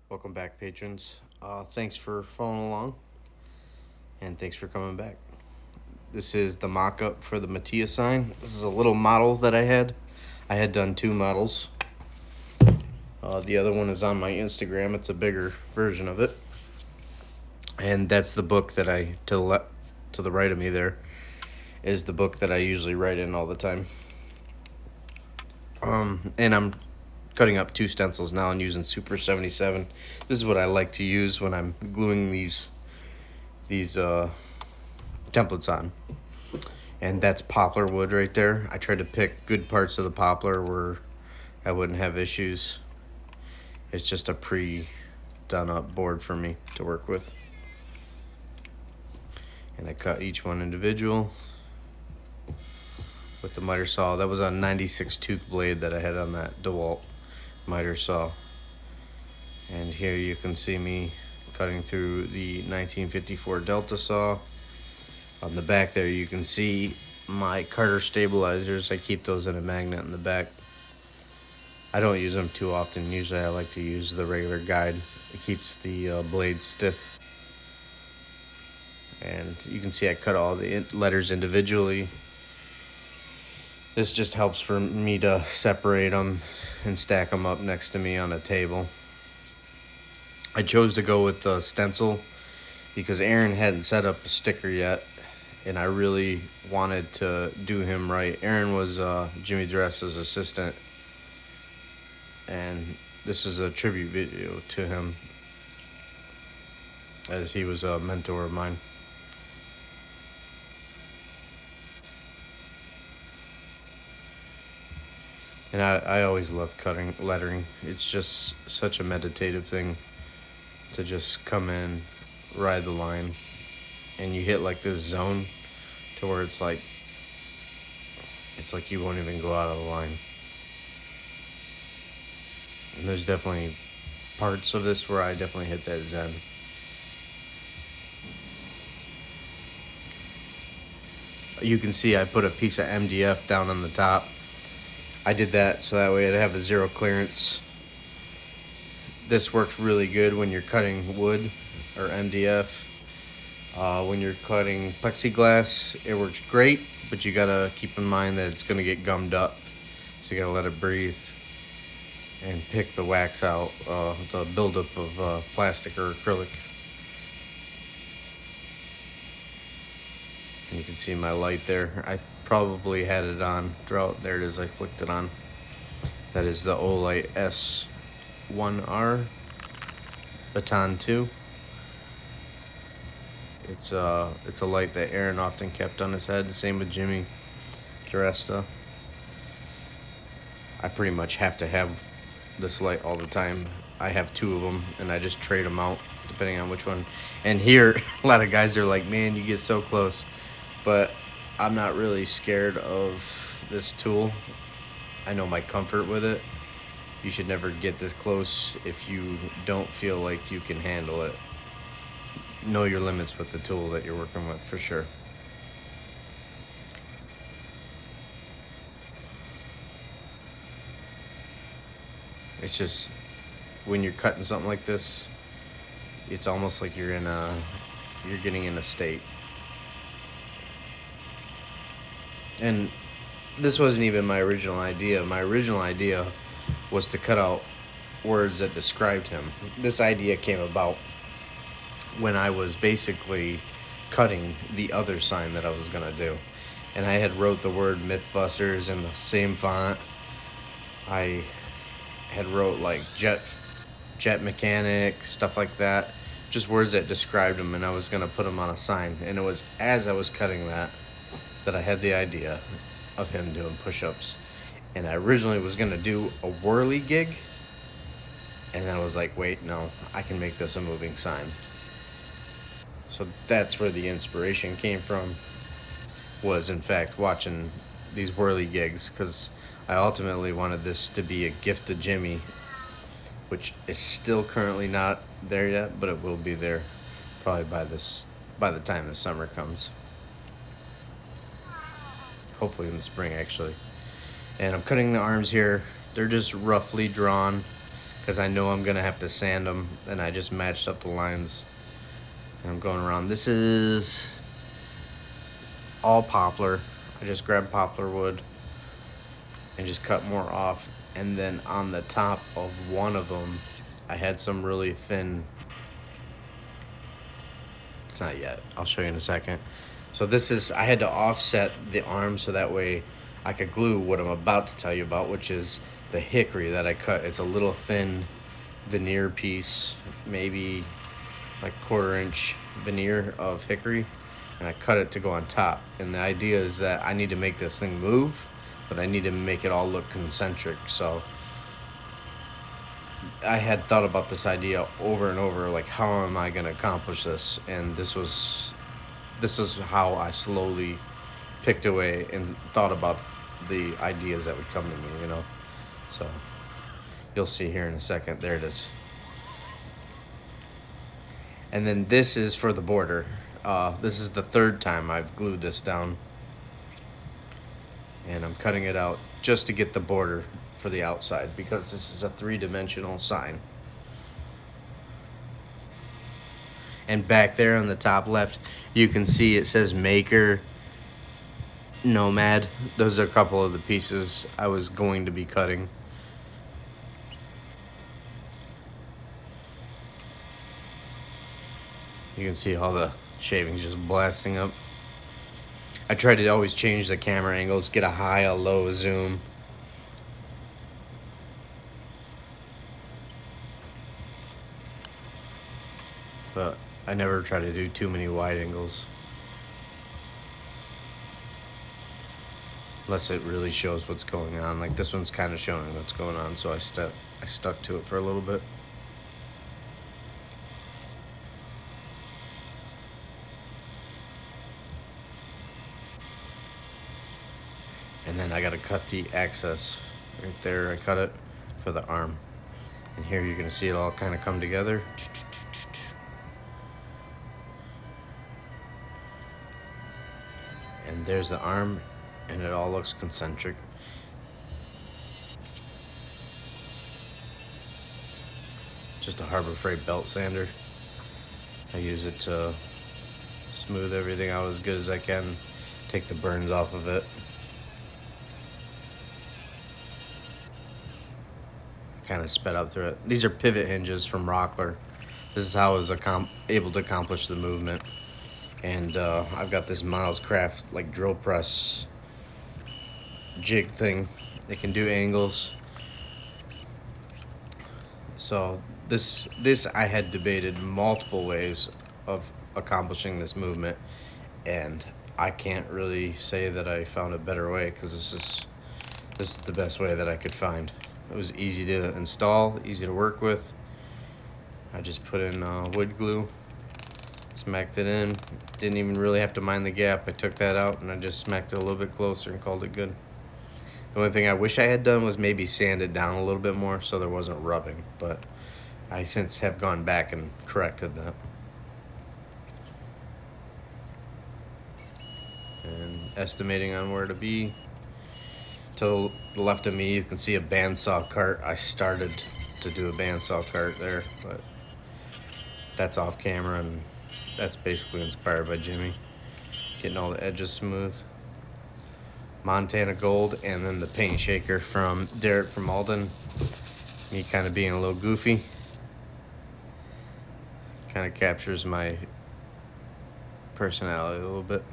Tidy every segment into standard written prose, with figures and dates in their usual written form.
Welcome back, patrons. Thanks for following along, and thanks for coming back. This is the mock-up for the MATTIA Sign. This is a little model that I had. I had done two models. The other one is on my Instagram. It's a bigger version of it. And that's the book that to the right of me there, is the book that I usually write in all the time. And I'm cutting up two stencils now and using Super 77. This is what I like to use when I'm gluing these templates on. And that's poplar wood right there. I tried to pick good parts of the poplar where I wouldn't have issues. It's just a pre-done up board for me to work with. And I cut each one individual with the miter saw. That was a 96 tooth blade that I had on that DeWalt miter saw. And here you can see me cutting through the 1954 Delta saw. On the back there you can see my Carter stabilizers. I keep those in a magnet in the back. I don't use them too often. Usually I like to use the regular guide. It keeps the blade stiff. And you can see I cut all the letters individually. This just helps for me to separate them and stack them up next to me on a table. I chose to go with the stencil because Aaron hadn't set up a sticker yet, and I really wanted to do him right. Aaron was Jimmy Dress's assistant, and this is a tribute video to him, as he was a mentor of mine. And I always love cutting lettering. It's just such a meditative thing to just come in, ride the line, and you hit like this zone to where it's like you won't even go out of the line. And there's definitely parts of this where I definitely hit that zen. You can see I put a piece of MDF down on the top. I did that so that way I'd have a zero clearance. This works really good when you're cutting wood or MDF. When you're cutting plexiglass, it works great, but you gotta keep in mind that it's gonna get gummed up. So you gotta let it breathe and pick the wax out, the buildup of plastic or acrylic. And you can see my light there. I probably had it on drought. There it is, I flicked it on. That is the Olight S1R Baton 2. It's a light that Aaron often kept on his head. The same with Jimmy Dresta. I pretty much have to have this light all the time. I have two of them, and I just trade them out depending on which one. And here, a lot of guys are like, "Man, you get so close," but I'm not really scared of this tool. I know my comfort with it. You should never get this close if you don't feel like you can handle it. Know your limits with the tool that you're working with, for sure. It's just, when you're cutting something like this, it's almost like you're getting in a state. And this wasn't even my original idea. My original idea was to cut out words that described him. This idea came about when I was basically cutting the other sign that I was gonna do. And I had wrote the word Mythbusters in the same font. I had wrote like jet mechanic, stuff like that. Just words that described him, and I was gonna put them on a sign. And it was as I was cutting that I had the idea of him doing push-ups. And I originally was gonna do a whirly gig, and then I was like, wait, no, I can make this a moving sign. So that's where the inspiration came from, was in fact watching these whirly gigs, because I ultimately wanted this to be a gift to Jimmy, which is still currently not there yet, but it will be there probably by the time the summer comes. Hopefully in the spring, actually. And I'm cutting the arms here. They're just roughly drawn because I know I'm gonna have to sand them, and I just matched up the lines. And I'm going around. This is all poplar. I just grabbed poplar wood and just cut more off. And then on the top of one of them, I had some really thin. It's not yet. I'll show you in a second. So this is, I had to offset the arm so that way I could glue what I'm about to tell you about, which is the hickory that I cut. It's a little thin veneer piece, maybe like 1/4 inch veneer of hickory, and I cut it to go on top. And the idea is that I need to make this thing move, but I need to make it all look concentric. So I had thought about this idea over and over, like, how am I going to accomplish this? And this is how I slowly picked away and thought about the ideas that would come to me, you know. So you'll see here in a second. There it is. And then this is for the border. This is the 3rd time I've glued this down, and I'm cutting it out just to get the border for the outside, because this is a 3-dimensional sign. And back there on the top left, you can see it says Maker Nomad. Those are a couple of the pieces I was going to be cutting. You can see all the shavings just blasting up. I try to always change the camera angles, get a high, a low zoom. But I never try to do too many wide angles, unless it really shows what's going on. Like this one's kind of showing what's going on, so I stuck to it for a little bit. And then I gotta cut the access right there. I cut it for the arm, and here you're gonna see it all kind of come together. And there's the arm, and it all looks concentric. Just a Harbor Freight belt sander. I use it to smooth everything out as good as I can, take the burns off of it. Kind of sped up through it. These are pivot hinges from Rockler. This is how I was able to accomplish the movement. And I've got this Miles Craft like drill press jig thing. It can do angles. So this I had debated multiple ways of accomplishing this movement, and I can't really say that I found a better way, because this is the best way that I could find. It was easy to install, easy to work with. I just put in wood glue, smacked it in. Didn't even really have to mind the gap. I took that out and I just smacked it a little bit closer and called it good. The only thing I wish I had done was maybe sand it down a little bit more so there wasn't rubbing, but I since have gone back and corrected that. And estimating on where to be. To the left of me, you can see a bandsaw cart. I started to do a bandsaw cart there, but that's off camera, and that's basically inspired by Jimmy. Getting all the edges smooth. Montana Gold, and then the paint shaker from Derek from Alden. Me kind of being a little goofy. Kind of captures my personality a little bit.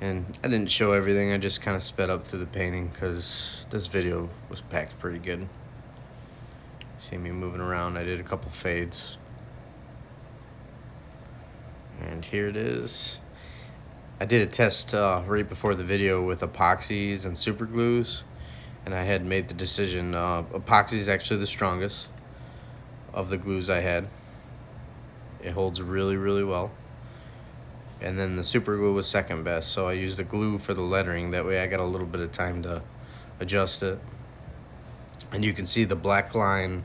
And I didn't show everything, I just kind of sped up through the painting because this video was packed pretty good. See me moving around, I did a couple fades. And here it is. I did a test right before the video with epoxies and super glues, and I had made the decision, epoxy is actually the strongest of the glues I had. It holds really, really well. And then the super glue was second best, so I used the glue for the lettering. That way I got a little bit of time to adjust it. And you can see the black line,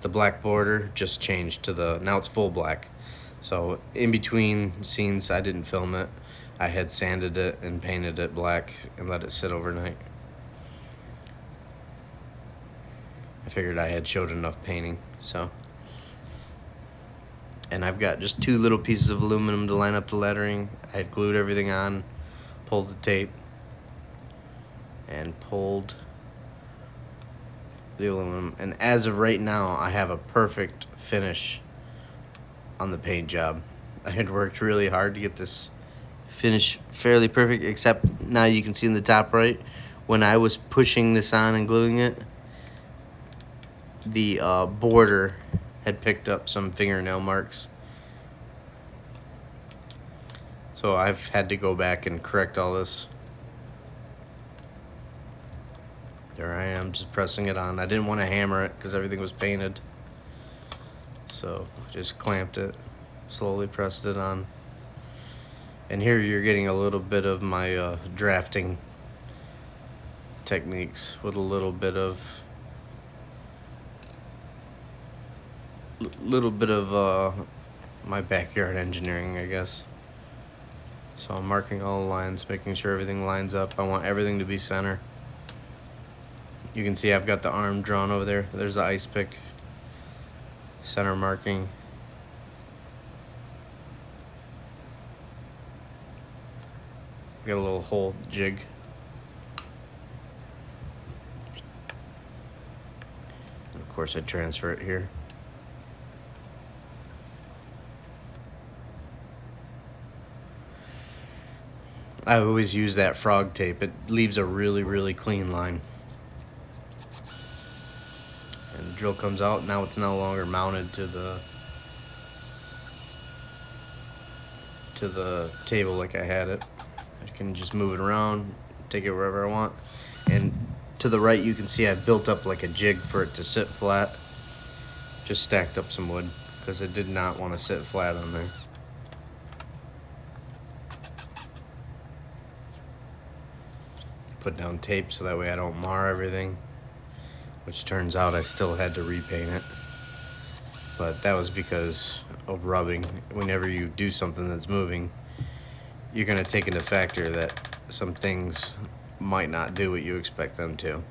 the black border just changed to the, now it's full black. So in between scenes, I didn't film it. I had sanded it and painted it black and let it sit overnight. I figured I had showed enough painting, so. And I've got just 2 little pieces of aluminum to line up the lettering. I had glued everything on, pulled the tape, and pulled the aluminum. And as of right now, I have a perfect finish on the paint job. I had worked really hard to get this finish fairly perfect, except now you can see in the top right, when I was pushing this on and gluing it, the border had picked up some fingernail marks. So I've had to go back and correct all this. There I am, just pressing it on. I didn't want to hammer it because everything was painted. So just clamped it, slowly pressed it on. And here you're getting a little bit of my drafting techniques with a little bit of my backyard engineering, I guess. So I'm marking all the lines, making sure everything lines up. I want everything to be center. You can see I've got the arm drawn over there. There's the ice pick. Center marking. Got a little hole jig. And of course I transfer it here. I always use that frog tape. It leaves a really, really clean line. And the drill comes out. Now it's no longer mounted to the table like I had it. I can just move it around, take it wherever I want. And to the right you can see I've built up like a jig for it to sit flat. Just stacked up some wood because it did not want to sit flat on there. Put down tape so that way I don't mar everything, which turns out I still had to repaint it, but that was because of rubbing. Whenever you do something that's moving, you're going to take into factor that some things might not do what you expect them to.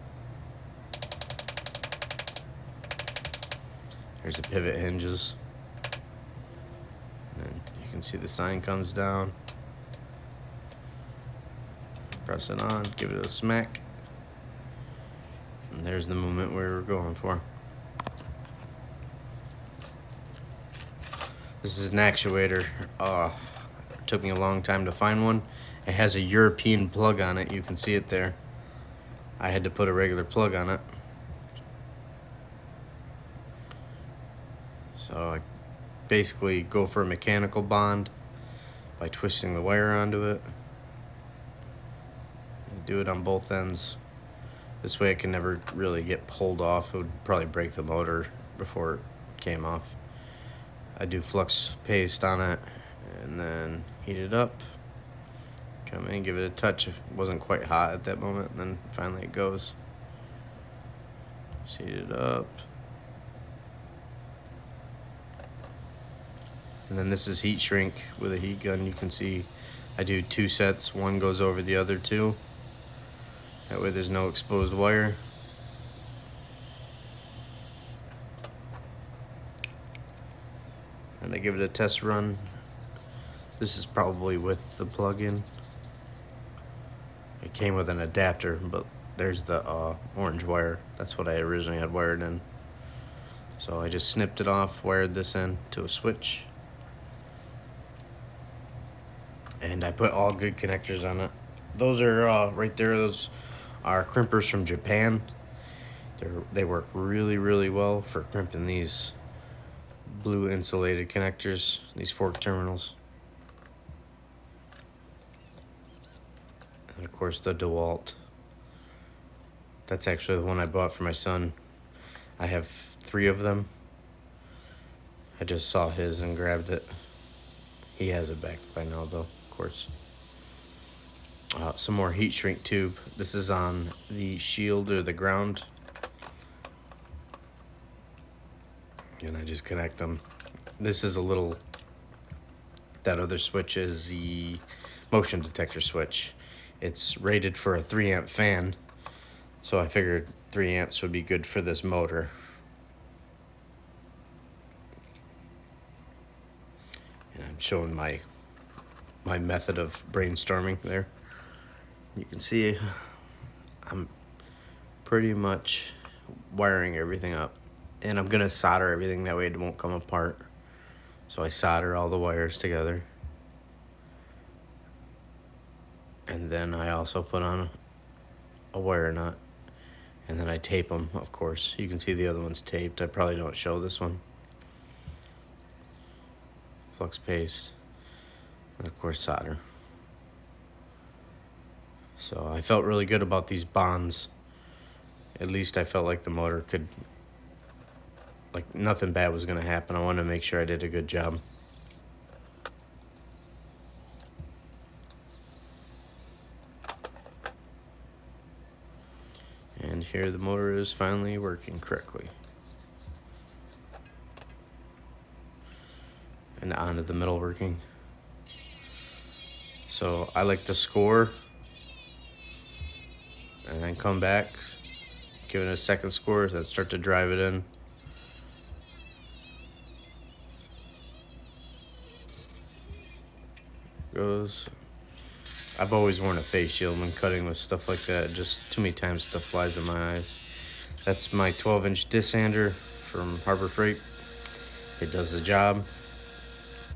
There's the pivot hinges, and you can see the sign comes down. Press it on, give it a smack, and there's the movement we were going for. This is an actuator. It took me a long time to find one. It has a European plug on it. You can see it there. I had to put a regular plug on it. So I basically go for a mechanical bond by twisting the wire onto it. Do it on both ends. This way it can never really get pulled off. It would probably break the motor before it came off. I do flux paste on it and then heat it up. Come in, give it a touch. It wasn't quite hot at that moment, and then finally it goes. Heat it up. And then this is heat shrink with a heat gun. You can see I do 2 sets. One goes over the other 2. That way there's no exposed wire. And I give it a test run. This is probably with the plug-in. It came with an adapter, but there's the orange wire. That's what I originally had wired in. So I just snipped it off, wired this in to a switch. And I put all good connectors on it. Those are right there, those are crimpers from Japan. They work really, really well for crimping these blue insulated connectors, these fork terminals. And of course the DeWalt. That's actually the one I bought for my son. I have 3 of them. I just saw his and grabbed it. He has it back by now though, of course. Some more heat shrink tube. This is on the shield or the ground. And I just connect them. This is a little, that other switch is the motion detector switch. It's rated for a 3 amp fan. So I figured 3 amps would be good for this motor. And I'm showing my method of brainstorming there. You can see I'm pretty much wiring everything up, and I'm gonna solder everything, that way it won't come apart. So I solder all the wires together, and then I also put on a wire nut, and then I tape them. Of course, you can see the other one's taped. I probably don't show this one. Flux paste, and of course solder. So I felt really good about these bonds. At least I felt like the motor could, like, nothing bad was gonna happen. I wanted to make sure I did a good job. And here the motor is finally working correctly. And onto the middle working. So I like to score and then come back, give it a second score, then start to drive it in. Goes. I've always worn a face shield when cutting with stuff like that. Just too many times stuff flies in my eyes. That's my 12-inch disc sander from Harbor Freight. It does the job.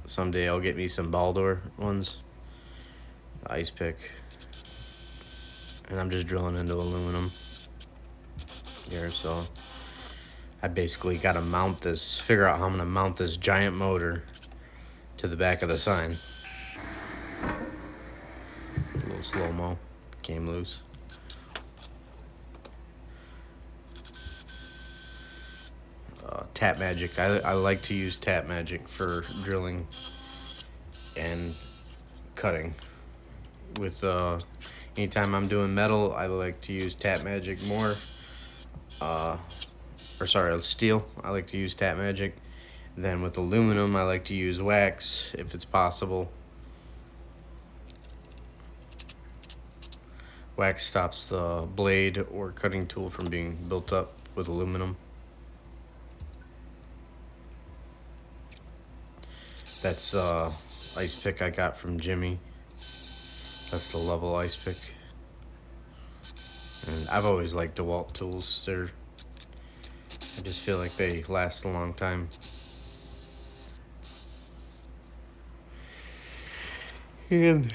Someday I'll get me some Baldor ones. Ice pick. And I'm just drilling into aluminum here, so I basically got to mount this, figure out how I'm going to mount this giant motor to the back of the sign. A little slow-mo, came loose. Tap Magic, I like to use Tap Magic for drilling and cutting. With anytime I'm doing metal, I like to use Tap Magic more. Steel, I like to use Tap Magic. Then with aluminum, I like to use wax if it's possible. Wax stops the blade or cutting tool from being built up with aluminum. That's ice pick I got from Jimmy. That's the level ice pick. And I've always liked DeWalt tools. I just feel like they last a long time. And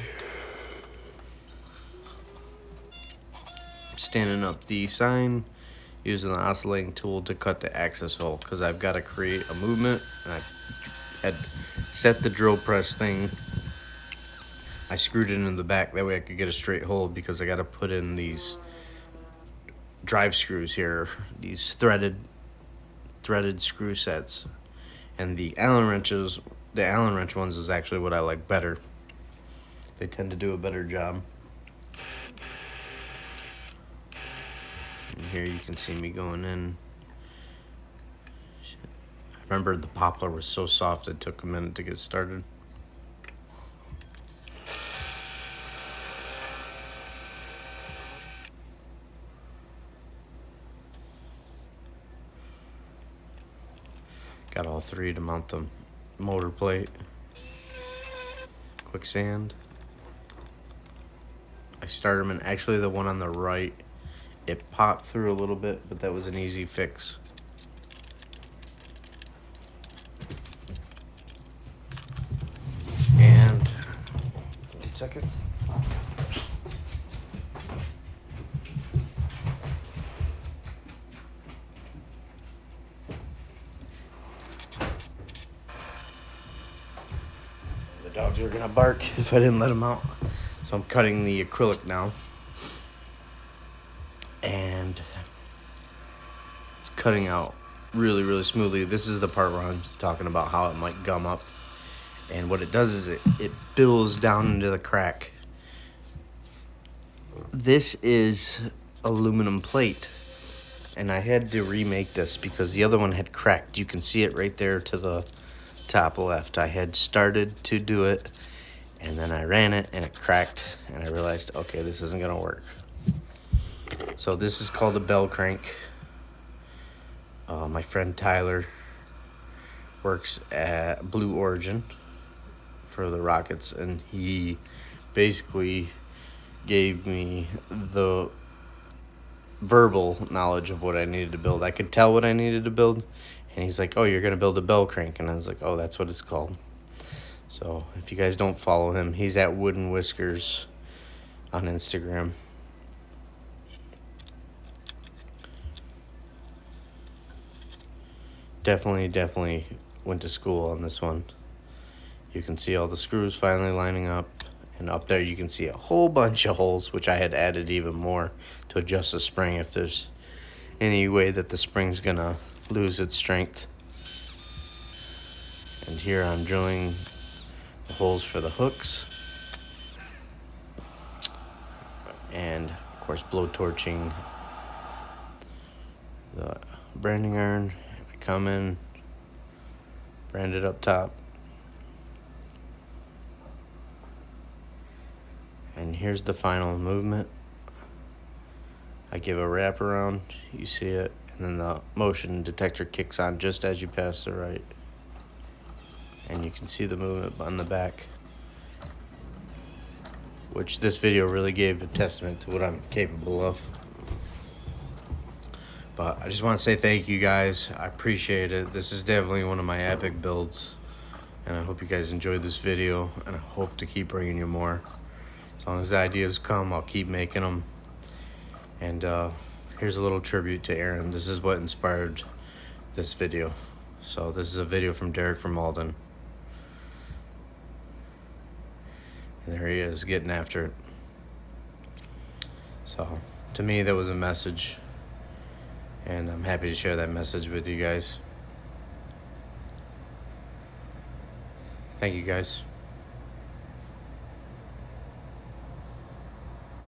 standing up the sign, using the oscillating tool to cut the access hole, because I've got to create a movement, and I had set the drill press thing. I screwed it in the back, that way I could get a straight hole, because I got to put in these drive screws here, these threaded screw sets. And the Allen wrench ones is actually what I like better. They tend to do a better job. And here you can see me going in. I remember the poplar was so soft it took a minute to get started. Got all three to mount the motor plate. Quick sand. I started them, and actually the one on the right, it popped through a little bit, but that was an easy fix. And 1 second. The dogs are gonna bark if I didn't let them out. So I'm cutting the acrylic now. And it's cutting out really, really smoothly. This is the part where I'm talking about how it might gum up. And what it does is it billows down into the crack. This is aluminum plate. And I had to remake this because the other one had cracked. You can see it right there to the top left. I had started to do it, and then I ran it and it cracked, and I realized, okay, this isn't gonna work. So this is called a bell crank. My friend Tyler works at Blue Origin for the Rockets, and he basically gave me the verbal knowledge of what I needed to build. I could tell what I needed to build, and he's like, "Oh, you're gonna build a bell crank," and I was like, "Oh, that's what it's called." So if you guys don't follow him, he's at Wooden Whiskers on Instagram. Definitely went to school on this one. You can see all the screws finally lining up, and up there you can see a whole bunch of holes, which I had added even more to adjust the spring if there's any way that the spring's gonna lose its strength. And here I'm drilling the holes for the hooks, and of course blow torching the branding iron. I come in, brand it up top, and here's the final movement. I give a wrap around, you see it, and then the motion detector kicks on just as you pass the right, and you can see the movement on the back, which this video really gave a testament to what I'm capable of. But I just want to say thank you guys. I appreciate it. This is definitely one of my epic builds, and I hope you guys enjoyed this video, and I hope to keep bringing you more. As long as the ideas come, I'll keep making them. And here's a little tribute to Aaron. This is what inspired this video. So this is a video from Derek from Malden. And there he is, getting after it. So to me, that was a message, and I'm happy to share that message with you guys. Thank you guys.